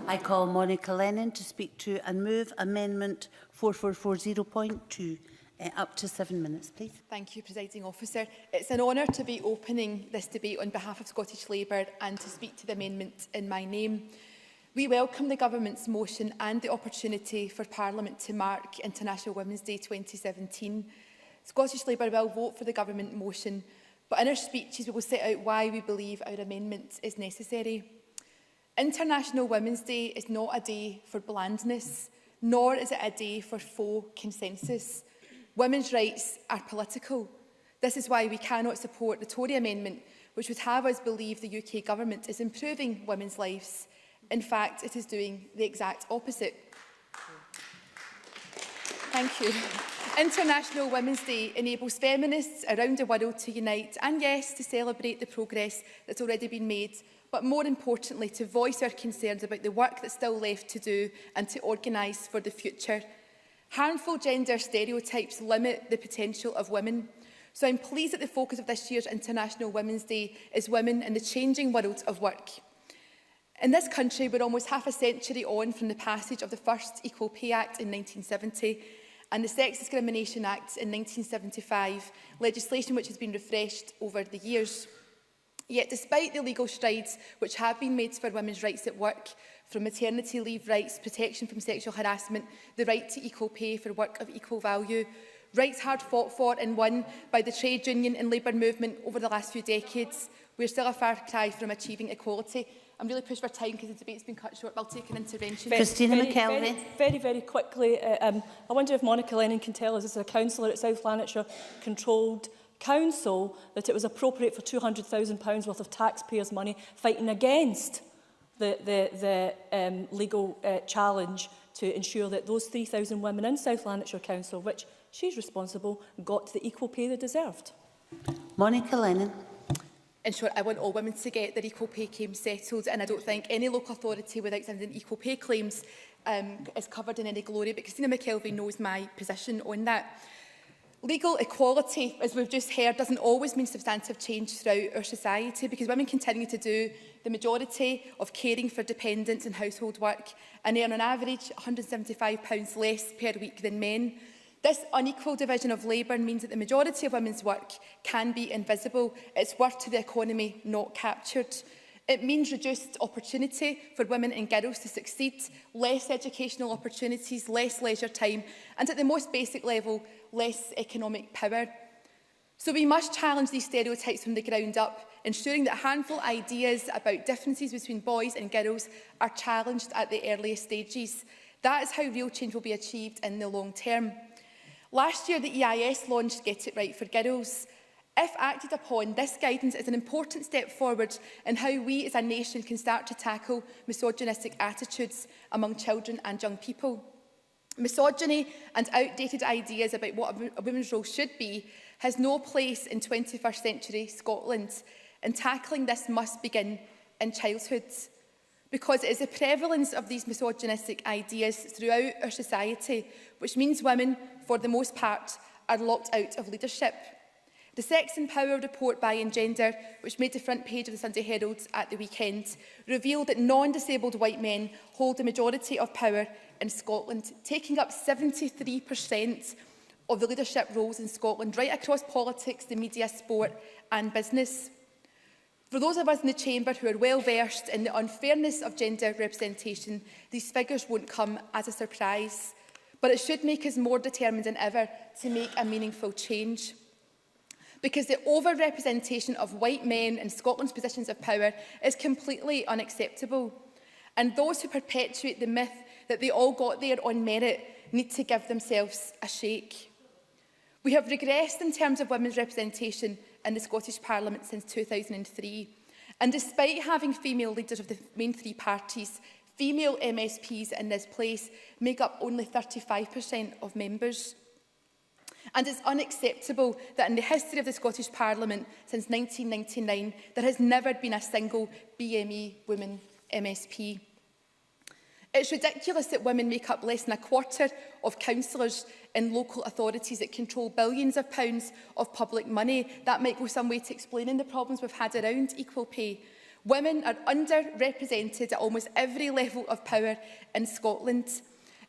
I call Monica Lennon to speak to and move Amendment 4440.2. Up to 7 minutes, please. Thank you, Presiding Officer. It's an honour to be opening this debate on behalf of Scottish Labour and to speak to the amendment in my name. We welcome the Government's motion and the opportunity for Parliament to mark International Women's Day 2017. Scottish Labour will vote for the Government motion, but in our speeches we will set out why we believe our amendment is necessary. International Women's Day is not a day for blandness, nor is it a day for faux consensus. Women's rights are political. This is why we cannot support the Tory amendment, which would have us believe the UK Government is improving women's lives. In fact, it is doing the exact opposite. Thank you. International Women's Day enables feminists around the world to unite and, yes, to celebrate the progress that's already been made, but more importantly, to voice our concerns about the work that's still left to do and to organise for the future. Harmful gender stereotypes limit the potential of women. So I'm pleased that the focus of this year's International Women's Day is women in the changing world of work. In this country, we're almost half a century on from the passage of the first Equal Pay Act in 1970 and the Sex Discrimination Act in 1975, legislation which has been refreshed over the years. Yet, despite the legal strides which have been made for women's rights at work, from maternity leave rights, protection from sexual harassment, the right to equal pay for work of equal value, rights hard fought for and won by the trade union and labour movement over the last few decades, we're still a far cry from achieving equality. I'm really pushed for time because the debate's been cut short. I'll take an intervention. Christina McKelvey. Very quickly, I wonder if Monica Lennon can tell us, as a councillor at South Lanarkshire controlled council, that it was appropriate for £200,000 worth of taxpayers' money fighting against the legal challenge to ensure that those 3,000 women in South Lanarkshire Council, which she's responsible, got the equal pay they deserved. Monica Lennon. In short, I want all women to get their equal pay claims settled, and I don't think any local authority without sending equal pay claims is covered in any glory, but Christina McKelvey knows my position on that. Legal equality, as we've just heard, doesn't always mean substantive change throughout our society, because women continue to do the majority of caring for dependents and household work and earn on average £175 less per week than men. This unequal division of labour means that the majority of women's work can be invisible. It's worth to the economy not captured. It means reduced opportunity for women and girls to succeed, less educational opportunities, less leisure time, and at the most basic level, less economic power. So we must challenge these stereotypes from the ground up, ensuring that harmful ideas about differences between boys and girls are challenged at the earliest stages. That is how real change will be achieved in the long term. Last year, the EIS launched Get It Right for Girls. If acted upon, this guidance is an important step forward in how we as a nation can start to tackle misogynistic attitudes among children and young people. Misogyny and outdated ideas about what a woman's role should be has no place in 21st century Scotland, and tackling this must begin in childhood. Because it is the prevalence of these misogynistic ideas throughout our society, which means women, for the most part, are locked out of leadership. The Sex and Power report by Engender, which made the front page of the Sunday Herald at the weekend, revealed that non-disabled white men hold the majority of power in Scotland, taking up 73% of the leadership roles in Scotland, right across politics, the media, sport and business. For those of us in the chamber who are well versed in the unfairness of gender representation, these figures won't come as a surprise, but it should make us more determined than ever to make a meaningful change. Because the over-representation of white men in Scotland's positions of power is completely unacceptable. And those who perpetuate the myth that they all got there on merit need to give themselves a shake. We have regressed in terms of women's representation in the Scottish Parliament since 2003. And despite having female leaders of the main three parties, female MSPs in this place make up only 35% of members. And it's unacceptable that in the history of the Scottish Parliament since 1999, there has never been a single BME woman MSP. It's ridiculous that women make up less than a quarter of councillors in local authorities that control billions of pounds of public money. That might go some way to explaining the problems we've had around equal pay. Women are underrepresented at almost every level of power in Scotland.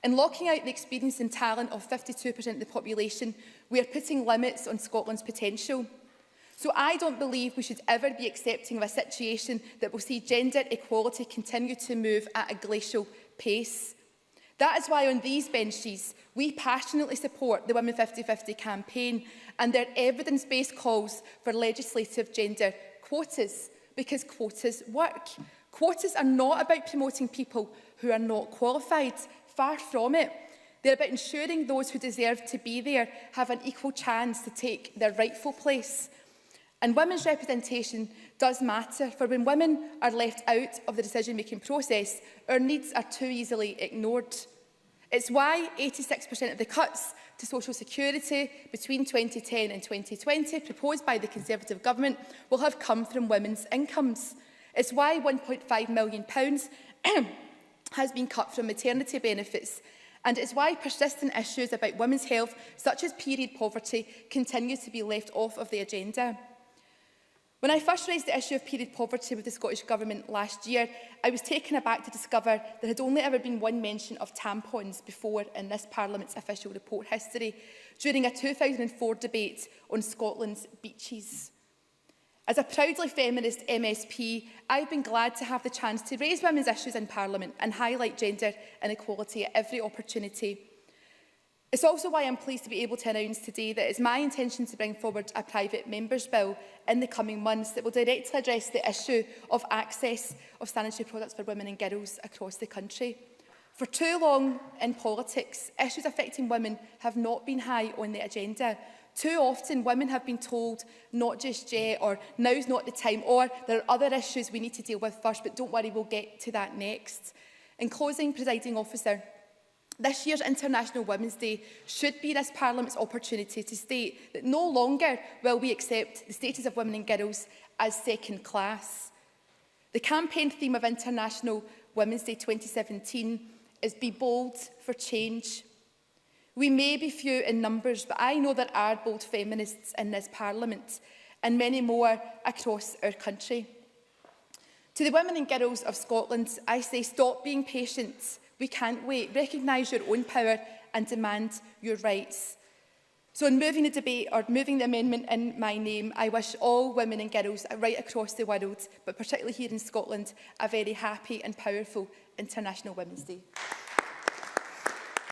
In locking out the experience and talent of 52% of the population, we are putting limits on Scotland's potential. So I don't believe we should ever be accepting of a situation that will see gender equality continue to move at a glacial pace. That is why on these benches, we passionately support the Women 50-50 campaign and their evidence-based calls for legislative gender quotas, because quotas work. Quotas are not about promoting people who are not qualified. Far from it. They're about ensuring those who deserve to be there have an equal chance to take their rightful place. And women's representation does matter, for when women are left out of the decision-making process, our needs are too easily ignored. It's why 86% of the cuts to social security between 2010 and 2020, proposed by the Conservative government, will have come from women's incomes. It's why £1.5 million has been cut from maternity benefits. And it's why persistent issues about women's health, such as period poverty, continue to be left off of the agenda. When I first raised the issue of period poverty with the Scottish Government last year, I was taken aback to discover there had only ever been one mention of tampons before in this Parliament's official report history, during a 2004 debate on Scotland's beaches. As a proudly feminist MSP, I've been glad to have the chance to raise women's issues in Parliament and highlight gender inequality at every opportunity. It's also why I'm pleased to be able to announce today that it's my intention to bring forward a private members' bill in the coming months that will directly address the issue of access of sanitary products for women and girls across the country. For too long in politics, issues affecting women have not been high on the agenda. Too often, women have been told not just yet, or now's not the time, or there are other issues we need to deal with first, but don't worry, we'll get to that next. In closing, Presiding Officer, this year's International Women's Day should be this Parliament's opportunity to state that no longer will we accept the status of women and girls as second class. The campaign theme of International Women's Day 2017 is Be Bold for Change. We may be few in numbers, but I know there are bold feminists in this Parliament and many more across our country. To the women and girls of Scotland, I say stop being patient. We can't wait. Recognise your own power and demand your rights. So in moving the debate or moving the amendment in my name, I wish all women and girls right across the world, but particularly here in Scotland, a very happy and powerful International Women's Day.